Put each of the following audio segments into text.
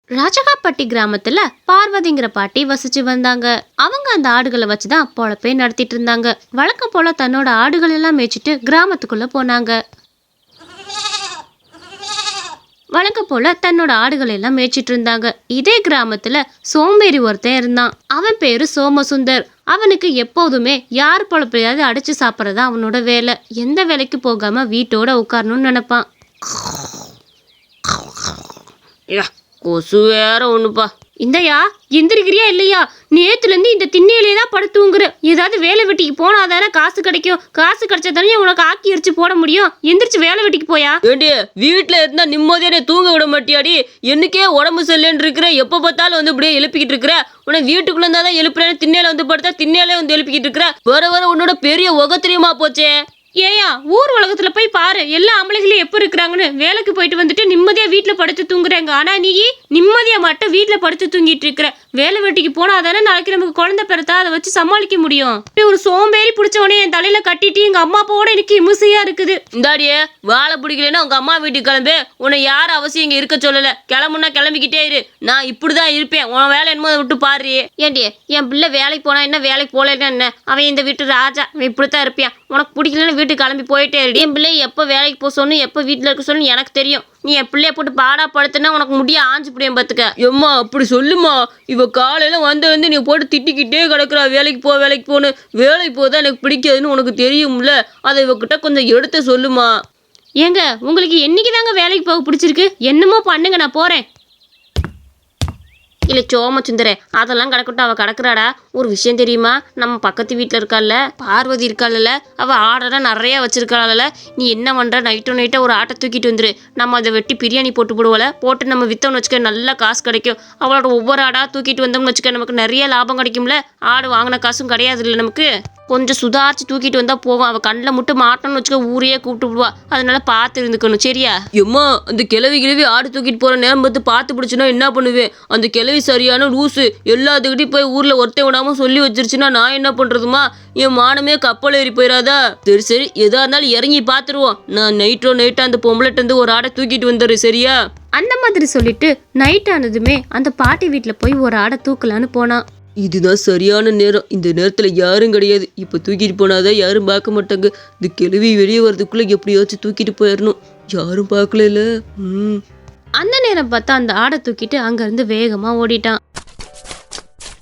ராஜகாப்பட்டி கிராமத்துல பார்வதிங்கிற பாட்டி வசிச்சு வந்தாங்க. அவங்க அந்த ஆடுகளை வச்சுதான் பொழப்பே நடத்திட்டு இருந்தாங்க. வழக்கம் போல தன்னோட ஆடுகள் எல்லாம் மேய்ச்சிட்டு கிராமத்துக்குள்ள போனாங்க. வழக்கம் போல தன்னோட ஆடுகளை எல்லாம் மேய்ச்சிட்டு இருந்தாங்க. இதே கிராமத்துல சோம்பேறி ஒருத்தன் இருந்தான். அவன் பேரு சோமசுந்தர். அவனுக்கு எப்போதுமே யார் பொழப்பையாவது அடிச்சு சாப்பிட்றதா அவனோட வேலை. எந்த வேலைக்கு போகாம வீட்டோட உட்காரணும்னு நினைப்பான். கொசு வேற ஒண்ணுப்பா. இந்தயா எந்திரிக்கிறியா இல்லையா? நேத்துலேருந்து இந்த திண்ணையிலே தான் படுத்துங்கிற. ஏதாவது வேலை வெட்டிக்கு போனா தானே காசு கிடைக்கும். காசு கிடைச்சா தானே உனக்கு ஆக்கி அரிச்சு போட முடியும். எந்திரிச்சு வேலை வெட்டிக்கு போயா. ஏண்டி வீட்டுல இருந்தா நிம்மதியான தூங்க விட மாட்டியாடி? என்னக்கே உடம்பு சரியில்லைன்னு இருக்கிற. எப்ப பார்த்தாலும் வந்து இப்படியே எழுப்பிக்கிட்டு இருக்கிற. உன வீட்டுக்குள்ள இருந்தா தான் எழுப்புறேன்னு திண்ணையில வந்து படுத்தா திண்ணையிலே வந்து எழுப்பிக்கிட்டு இருக்கிற. வர வர உன்னோட பெரிய உகத்திரியமா போச்சே. ஏயா ஊர் உலகத்துல போய் பாரு, எல்லா ஆம்பளைகளும் எப்ப இருக்கிறாங்கன்னு. வேலைக்கு போயிட்டு வந்துட்டு நிம்மதியா வீட்டுல படுத்து தூங்குறாங்க. ஆனா நீ நிம்மதியா மட்டும் வீட்டுல படுத்து தூங்கிட்டு இருக்கிற. வேலை வெட்டிக்கு போனா தானே நாளைக்கு நமக்கு குழந்தை பிறத்தா அதை வச்சு சமாளிக்க முடியும். ஒரு சோம்பேறி பிடிச்சவனே என் தலையில கட்டிட்டு எங்க அம்மா அப்பாவோட எனக்கு இமுசையா இருக்குது. இந்தாடியே வாழை பிடிக்கலன்னா உங்க அம்மா வீட்டுக்கு கிளம்பு. உன்னை யாரும் அவசியம் இங்க இருக்க சொல்லல. கிளம்புனா கிளம்பிக்கிட்டே இரு. நான் இப்படிதான் இருப்பேன். உன் வேலை என்னமோ விட்டு பாரு. ஏண்டியே என் பிள்ளை வேலைக்கு போனா என்ன, வேலைக்கு போலன்னா என்ன? அவன் இந்த வீட்டு ராஜா. அவன் இப்படித்தான் இருப்பான். உனக்கு பிடிக்கலன்னு வீட்டுக்கு கிளம்பி போயிட்டே இரு. என் பிள்ளை எப்போ வேலைக்கு போக சொல்லணும், எப்போ வீட்டில் இருக்க சொல்லணும் எனக்கு தெரியும். நீ என் பிள்ளைய போட்டு பாடா படுத்துனா உனக்கு முடிய ஆஞ்சு புடியும் பார்த்துக்க. எம்மா அப்படி சொல்லுமா. இவ காலையில வந்து நீ போட்டு திட்டிக்கிட்டே கிடக்குறா. வேலைக்கு போன்னு. வேலைக்கு போதான் எனக்கு பிடிக்காதுன்னு உனக்கு தெரியும்ல. அதை இவகிட்ட கொஞ்சம் எடுத்து சொல்லுமா. ஏங்க உங்களுக்கு என்னைக்கு தாங்க வேலைக்கு போக பிடிச்சிருக்கு? என்னமோ பண்ணுங்க, நான் போறேன். இல்லை சோமசுந்தரே, அதெல்லாம் கிடக்கட்டும். அவள் கிடக்குறாடா. ஒரு விஷயம் தெரியுமா? நம்ம பக்கத்து வீட்டில் இருக்காள்ல பார்வதி இருக்காள்ல, அவள் ஆடெல்லாம் நிறையா வச்சிருக்காள்ல. நீ என்ன பண்ணுற, நைட்டோ ஒரு ஆட்டை தூக்கிட்டு வந்துரு. நம்ம அதை வெட்டி பிரியாணி போட்டு போடுவோல. போட்டு நம்ம விற்றோம்னு வச்சுக்க, நல்லா காசு கிடைக்கும். அவளோட ஒவ்வொரு ஆடாக தூக்கிட்டு வந்தோம்னு வச்சுக்க, நமக்கு நிறைய லாபம் கிடைக்கும்ல. ஆடு வாங்கின காசும் கிடையாது இல்லை நமக்கு. கொஞ்சம் சுதாரிச்சு தூக்கிட்டு வந்தால் போகும். அவள் கண்ணில் மட்டும் மாட்டோம்னு வச்சுக்க, ஊரையே கூப்பிட்டு விடுவா. அதனால பார்த்து இருந்துக்கணும், சரியா? எம்மா அந்த கிளவி ஆடு தூக்கிட்டு போகிற நேரம் பார்த்து பிடிச்சுன்னா என்ன பண்ணுவேன்? அந்த கிளவி சரியான லூசு. எல்லாத்துக்கிட்டையும் போய் ஊரில் ஒருத்தன் விடாமல் சொல்லி வச்சிருச்சுன்னா நான் என்ன பண்ணுறதுமா? என் மானமே கப்பல் ஏறி போயிடாதா? சரி எதா இருந்தாலும் இறங்கி பார்த்துருவோம். நான் நைட்டோ அந்த பொம்பளைட்டு வந்து ஒரு ஆடை தூக்கிட்டு வந்துடுறேன், சரியா? அந்த மாதிரி சொல்லிட்டு நைட் ஆனதுமே அந்த பாட்டி வீட்டில் போய் ஒரு ஆடை தூக்கலான்னு போனான். இதுதான் சரியான நேரம். இந்த நேரத்தில் யாரும் கிடையாது. இப்போ தூக்கிட்டு போனாதான் யாரும் பார்க்க மாட்டாங்க. இந்த கிழவி வெளியே வர்றதுக்குள்ளே எப்படியாச்சும் தூக்கிட்டு போயிடணும். யாரும் பார்க்கல. அந்த நேரம் பார்த்தா அந்த ஆடை தூக்கிட்டு அங்கேருந்து வேகமாக ஓடிட்டான்.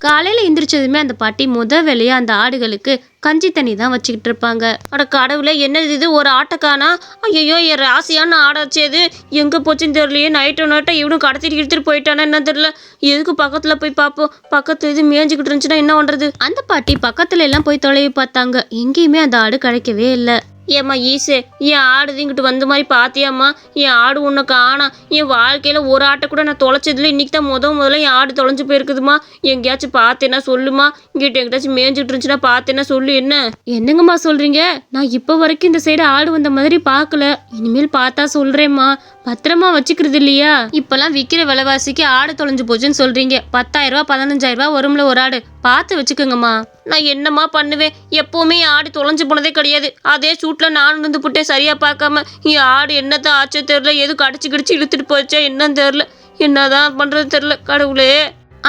காலையில் எந்திரிச்சதுமே அந்த பாட்டி வேலையாக அந்த ஆடுகளுக்கு கஞ்சி தண்ணி தான் வச்சுக்கிட்டு இருப்பாங்க. அட கடவுளே, என்னது இது? ஒரு ஆட்டைக்கானா? ஐயோ, என் ராசியான ஆடாச்சேது எங்கே போச்சுன்னு தெரியலையே. நைட்டை இவனும் கடத்திட்டு போயிட்டானா என்ன தெரியல. எதுக்கு பக்கத்தில் போய் பார்ப்போம். பக்கத்தில் இது மேய்ஞ்சிக்கிட்டு இருந்துச்சுன்னா என்ன பண்ணுறது? அந்த பாட்டி பக்கத்துல எல்லாம் போய் தொலைவி பார்த்தாங்க. எங்கேயுமே அந்த ஆடு கிடைக்கவே இல்லை. ஏம்மா ஈசே, என் ஆடு இங்கிட்டு வந்த மாதிரி பார்த்தியாம்மா? என் ஆடு ஒன்று காணா. என் வாழ்க்கையில் ஒரு ஆட்டை கூட நான் தொலைச்சதில்ல. இன்றைக்கி தான் முதல்ல என் ஆடு தொலைஞ்சு போயிருக்குதுமா. எங்கேயாச்சும் பார்த்தேன்னா சொல்லுமா. இங்கிட்ட எங்கிட்டாச்சும் மேய்ஞ்சிட்டு இருந்துச்சுன்னா பார்த்தேன்னா சொல்லு. என்னங்கம்மா சொல்கிறீங்க? நான் இப்போ வரைக்கும் இந்த சைடு ஆடு வந்த மாதிரி பார்க்கல. இனிமேல் பார்த்தா சொல்கிறேம்மா. பத்திரமா வச்சுக்கிறது இல்லையா? இப்போல்லாம் விற்கிற விலைவாசிக்கு ஆடு தொலைஞ்சு போச்சுன்னு சொல்கிறீங்க. 10,000 ரூபா 15,000 ரூபா வரும்ல ஒரு ஆடு. பார்த்து வச்சுக்கோங்கம்மா. நான் என்னம்மா பண்ணுவேன்? எப்போவுமே ஆடு தொலைஞ்சு போனதே கிடையாது. அதே சூட்டில் நானும் இருந்து போட்டேன் சரியாக பார்க்காம. என் ஆடு என்னத்தான் ஆச்சோ தெரில. எதுவும் கடிச்சு இழுத்துட்டு போச்சா என்னன்னு தெரில. என்னதான் பண்ணுறது தெரில. கடவுளே.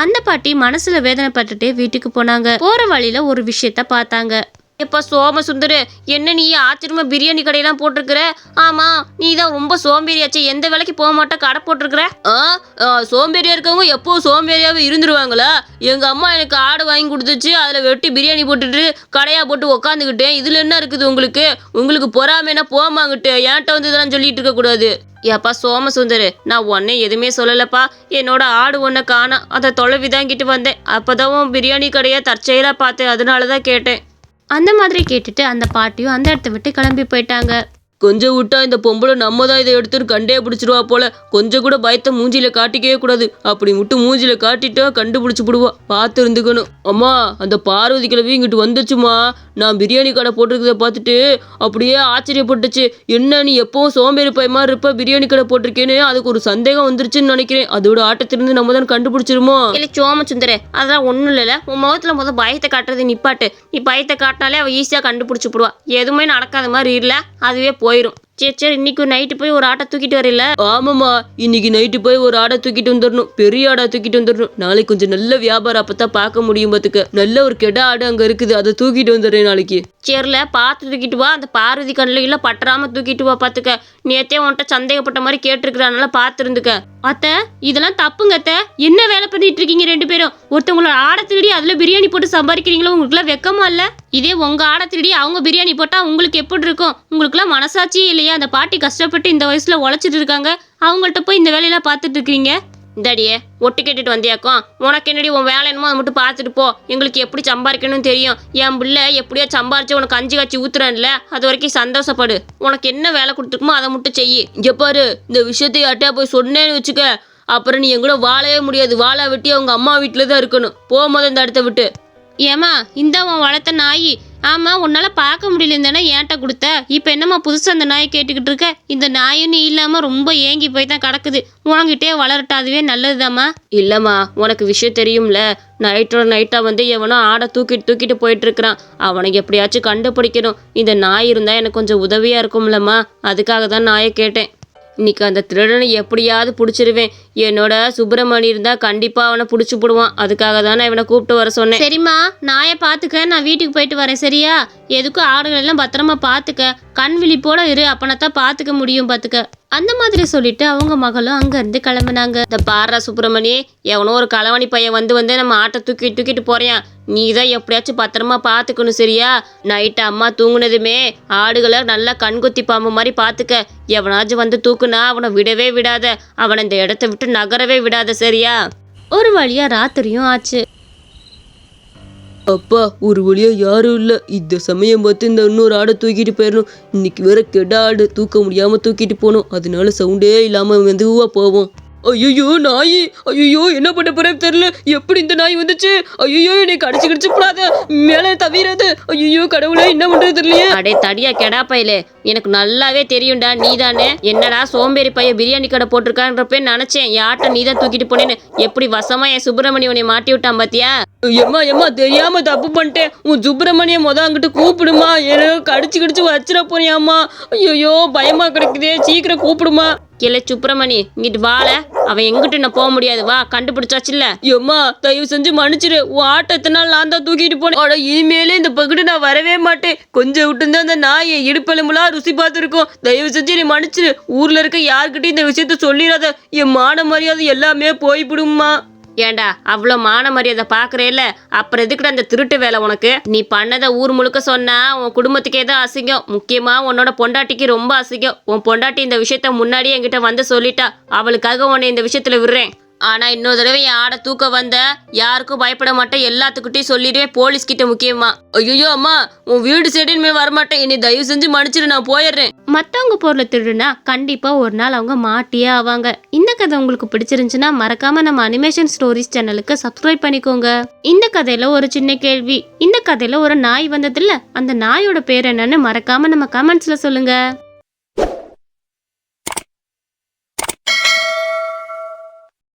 அந்த பாட்டி மனசுல வேதனைப்பட்டுட்டே வீட்டுக்கு போனாங்க. போற வழியில ஒரு விஷயத்த பார்த்தாங்க. எப்பா சோமசுந்தரு, என்ன நீ ஆச்சரியமா பிரியாணி கடையெல்லாம் போட்டிருக்கிற? ஆமா, நீ தான் ரொம்ப சோம்பேறியாச்சு. எந்த வேலைக்கு போக மாட்டா கடை போட்டிருக்கிற? சோம்பேறியா இருக்கவங்க எப்பவும் சோம்பேறியாவே இருந்துருவாங்களா? எங்க அம்மா எனக்கு ஆடு வாங்கி கொடுத்துச்சு. அதுல வெட்டி பிரியாணி போட்டுட்டு கடையா போட்டு உக்காந்துக்கிட்டேன். இதுல என்ன இருக்குது உங்களுக்கு பொறாமைனா போமாங்கிட்டு ஏன்ட்ட வந்து இதெல்லாம் சொல்லிட்டு இருக்க கூடாது. ஏப்பா சோமசுந்தரு, நான் உன்னை எதுவுமே சொல்லலப்பா. என்னோட ஆடு ஒன்றை காணா. அதை தொலைவிதாங்கிட்டு வந்தேன். அப்போதான் பிரியாணி கடையை தற்செயலாக பார்த்தேன். அதனால தான் கேட்டேன். அந்த மாதிரி கேட்டுட்டு அந்த பாட்டியும் அந்த இடத்த விட்டு கிளம்பி போயிட்டாங்க. கொஞ்சம் விட்டா இந்த பொம்பளை நம்ம தான் இதை எடுத்துட்டு கண்டே பிடிச்சிடுவா போல. கொஞ்சம் கூட பயத்தை மூஞ்சியில காட்டிக்கவே கூடாது. அப்படி மட்டும் மூஞ்சியில காட்டிட்டா கண்டுபிடிச்சு விடுவா. பார்த்து இருந்துக்கணும். அம்மா அந்த பார்வதி கிழவி இங்கிட்டு வந்துச்சுமா. நான் பிரியாணி கடை போட்டிருக்கதை பார்த்துட்டு அப்படியே ஆச்சரியப்பட்டுச்சு. என்ன நீ எப்பவும் சோம்பேறி பையமா இருப்ப, பிரியாணி கடை போட்டிருக்கேன்னு அதுக்கு ஒரு சந்தேகம் வந்துருச்சுன்னு நினைக்கிறேன். அதோட ஆட்டத்திலிருந்து நம்ம தான் கண்டுபிடிச்சிருமோ. இல்லை சோமசுந்தரே, அதெல்லாம் ஒன்றும் இல்லைல்ல. உன் முகத்தில் பயத்தை காட்டுறது நிப்பாட்டு. நீ பயத்தை காட்டினாலே அவள் ஈஸியாக கண்டுபிடிச்சி போடுவா. எதுவுமே நடக்காத மாதிரி இல்லை, அதுவே போயிடும். சரி இன்னைக்கு நைட்டு போய் ஒரு ஆட்டை தூக்கிட்டு வரல. ஆமாம்மா, இன்னைக்கு நைட்டு போய் ஒரு ஆடை தூக்கிட்டு வந்துடணும், பெரிய ஆடா தூக்கிட்டு வந்துடணும். நாளைக்கு கொஞ்சம் நல்ல வியாபாரம் அப்பதான் பார்க்க முடியும் பார்த்துக்க. நல்ல ஒரு கெடா ஆடு அங்க இருக்குது, அதை தூக்கிட்டு வந்துடுறேன் நாளைக்கு. சரில பார்த்து தூக்கிட்டு வா, அந்த பார்வதி கண்ணில் இல்லை பட்டுறாம தூக்கிட்டு வா பார்த்துக்க. நேத்தே உன்கிட்ட சந்தேகப்பட்ட மாதிரி கேட்டிருக்கிறானால பார்த்து இருந்துக்க. அத்தை இதெல்லாம் தப்புங்க அத்தை. என்ன வேலை பண்ணிட்டு இருக்கீங்க ரெண்டு பேரும்? ஒருத்தவங்களோட ஆடை திருடி அதில் பிரியாணி போட்டு சம்பாதிக்கிறீங்களோ? உங்களுக்குலாம் வெக்கமா இல்லை? இதே உங்க ஆடை திருடி அவங்க பிரியாணி போட்டா உங்களுக்கு எப்படி இருக்கும்? உங்களுக்குலாம் மனசாட்சியே இல்லையா? அந்த பாட்டி கஷ்டப்பட்டு இந்த வயசுல உழைச்சிட்டு இருக்காங்க, அவங்கள்ட்ட போய் இந்த வேலையெல்லாம் பார்த்துட்டு இருக்கீங்க. இந்தாடியே ஒட்டு கேட்டுட்டு வந்தியாக்கும். உனக்கு என்னடி உன் வேலை என்னமோ அதை மட்டும் பார்த்துட்டு போ. எங்களுக்கு எப்படி சம்பாதிக்கணும்னு தெரியும். என் பிள்ளை எப்படியோ சம்பாரிச்சு உனக்கு கஞ்சி காய்ச்சி ஊத்துறான்ல, அது வரைக்கும் சந்தோஷப்படு. உனக்கு என்ன வேலை கொடுத்துருக்குமோ அதை மட்டும் செய்யி. இங்க பாரு, இந்த விஷயத்தை யார்ட்டையா போய் சொன்னேன்னு வச்சுக்க, அப்புறம் நீ என் கூட வாழவே முடியாது. வாழா வெட்டி அவங்க அம்மா வீட்டில் தான் இருக்கணும். போகும்போது இந்த இடத்த விட்டு. ஏமா இந்த உன் வளர்த்த நாய். ஆமா உன்னால பார்க்க முடியலன்னு தானே ஏன்ட்ட கொடுத்த. இப்போ என்னம்மா புதுசாக அந்த நாயை கேட்டுக்கிட்டு இருக்க? இந்த நாயும் நீ இல்லாம ரொம்ப ஏங்கி போய் தான் கிடக்குது. உனக்கிட்டே வளரட்டா, அதுவே நல்லதுதாம்மா. இல்லம்மா, உனக்கு விஷயம் தெரியும்ல, நைட்டோட நைட்டா வந்து எவனோ ஆடை தூக்கிட்டு போயிட்டு இருக்கிறான். அவனுக்கு எப்படியாச்சும் கண்டுபிடிக்கணும். இந்த நாய் இருந்தா எனக்கு கொஞ்சம் உதவியா இருக்கும்லம்மா, அதுக்காக தான் நாயை கேட்டேன். இன்னைக்கு அந்த திருடனை எப்படியாவது பிடிச்சிருவேன். என்னோட சுப்பிரமணி இருந்தா கண்டிப்பா அவனை பிடிச்சி போடுவான். அதுக்காக தான் நான் இவனை கூப்பிட்டு வர சொன்னேன். சரிம்மா நாயை பார்த்துக்க, நான் வீட்டுக்கு போயிட்டு வரேன் சரியா? எதுக்கும் ஆடுகள் எல்லாம் பத்திரமா பார்த்துக்க, கண் விழிப்போட இரு, அப்பனத்தான் பார்த்துக்க முடியும் பார்த்துக்க. அந்த மாதிரி சொல்லிட்டு அவங்க மகளும் அங்கேருந்து கிளம்புனாங்க. இந்த பாரா சுப்பிரமணி, எவனோ ஒரு களவாணி பையன் வந்து நம்ம ஆட்டை தூக்கிட்டு போறியான். நீ தான் எப்படியாச்சும் பத்திரமா பார்த்துக்கணும் சரியா? நைட்டு அம்மா தூங்குனதுமே ஆடுகளை நல்லா கண்குத்தி பாம்பு மாதிரி பார்த்துக்க. எவனாச்சும் வந்து தூக்குனா அவனை விடவே விடாத, அவனை இந்த இடத்த விட்டு நகரவே விடாத சரியா? ஒரு வழியா ராத்திரியும் ஆச்சு. அப்பா, ஒரு வழியா யாரும் இல்லை. இந்த சமயம் பார்த்து இந்த இன்னொரு ஆடை தூக்கிட்டு போயிடணும். இன்னைக்கு வேற கெட ஆடு, தூக்க முடியாம தூக்கிட்டு போகணும். அதனால சவுண்டே இல்லாம மெதுவா போவோம். ஐயோ நாய், ஐயோ என்ன பண்ண போறேன்னு தெரியல. எப்படி இந்த நாய் வந்துச்சு? ஐயோ என்னை கடிச்சு போடாத, மேலே தவிராது. ஐயோ கடவுளே, என்ன பண்றது தெரியலையே. அடே தடியா கெடா பையலே, எனக்கு நல்லாவே தெரியும்டா நீ தானே. என்னடா சோம்பேறி பையன் பிரியாணி கடை போட்டிருக்கான்றப்ப நினைச்சேன் யார்ட்ட நீ தான் தூக்கிட்டு போனேன்னு. எப்படி வசமா என் சுப்பிரமணி உன்னை மாட்டி விட்டான் பாத்தியா? எம்மா தெரியாம தப்பு பண்ணிட்டேன். உன் சுப்பிரமணிய அங்கிட்டு கூப்பிடுமா, எனக்கு கடிச்சு வச்சிட போறியாம்மா. ஐயோ பயமா கிடைக்குதே, சீக்கிரம் கூப்பிடுமா. இல்லை சுப்பிரமணி இங்கிட்டு வாழ, அவன் எங்கிட்ட நான் போக முடியாது, வா கண்டுபிடிச்சாச்சுல்ல. எம்மா தயவு செஞ்சு மன்னிச்சிரு, உன் ஆட்டத்தினால நான் தான் தூக்கிட்டு போனேன். ஆனா இனிமேலே இந்த பக்கத்து நான் வரவே மாட்டேன். கொஞ்சம் விட்டு அந்த நாயை இடுப்பெலும்புலாம் ருசி பார்த்துருக்கோம். தயவு செஞ்சு நீ மன்னிச்சிரு. ஊர்ல இருக்க யாருக்கிட்டையும் இந்த விஷயத்த சொல்லிடாத. என் மான மரியாதை எல்லாமே போய்விடும்மா. ஏண்டா அவ்வளோ மான மரியாதை பார்க்குறேல்ல, அப்புறம் எதுக்குடா அந்த திருட்டு வேலை உனக்கு? நீ பண்ணதை ஊர் முழுக்க சொன்னா உன் குடும்பத்துக்கே தான் அசிங்கம். முக்கியமாக உன்னோட பொண்டாட்டிக்கு ரொம்ப அசிங்கம். உன் பொண்டாட்டி இந்த விஷயத்த முன்னாடியே என்கிட்ட வந்து சொல்லிட்டா. அவளுக்காக உன்னை இந்த விஷயத்துல விடுறேன். ஆனால் இன்னொரு தடவை என் ஆடை தூக்க வந்த யாருக்கும் பயப்பட மாட்டேன், எல்லாத்துக்கிட்டையும் சொல்லிடுவேன், போலீஸ் கிட்ட முக்கியமா. ஐயோ அம்மா, உன் வீடு சைடுன்னு வரமாட்டேன். என்னை தயவு செஞ்சு மன்னிச்சிரு, நான் போயிடுறேன். மற்றவங்க பொருளை திருடுனா கண்டிப்பாக ஒரு நாள் அவங்க மாட்டியே ஆவாங்க. இந்த கதை உங்களுக்கு பிடிச்சிருந்துச்சுன்னா மறக்காம நம்ம அனிமேஷன் ஸ்டோரிஸ் சேனலுக்கு சப்ஸ்கிரைப் பண்ணிக்கோங்க. இந்த கதையில ஒரு சின்ன கேள்வி, இந்த கதையில ஒரு நாய் வந்ததில்ல, அந்த நாயோட பேர் என்னன்னு மறக்காம நம்ம கமெண்ட்ஸ்ல சொல்லுங்க.